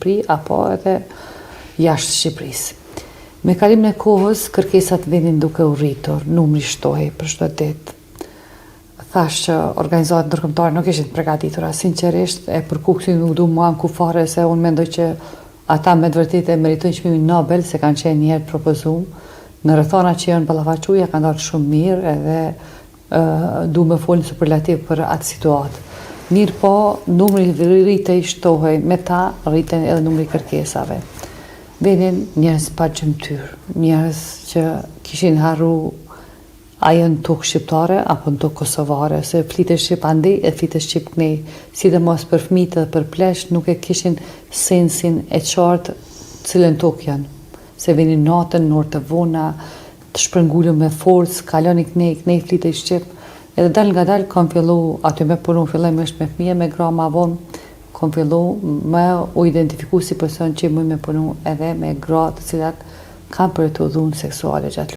Shqipëri, apo edhe jashtë Shqipërisë. Me kalimin e kohës, kërkesat vinin duke u rritur, numri shtohej për çdo ditë. Thash që organizatat ndërkombëtare nuk ishin përgatitura, sinqerisht e përkuksin nuk du mua në kufare se unë mendoj që ata me të vërtetë e meritojnë çmimin Nobel se kanë qenë një herë propozum. Në rrethona që janë ballafaquja kanë dalë shumë mirë edhe du me folë në superlativ për atë situatë. Mirë po, numri rritej shtohej, me ta rriten edhe numri kërkesave. Vinin njerëz pa gjymtyr, njerëz që kishin harru ajo në tokë shqiptare apo në tokë kosovare, se flitet shqip andej e flitet shqip kënej, sidomos për fëmijët dhe për plesh nuk e kishin sensin e qartë cilën tokë janë. Se vinin natën, në orë të vona, të shpërngulur me forcë, kaloni kënej flitet shqip, edhe dal nga dal kam fillu aty me punu, fillojmë është me fëmijë, me gra ma vonë, kam fillu me u identifiku si person që mund me punu edhe me gra të cilat kanë për të udhëzuar seksuale gjatë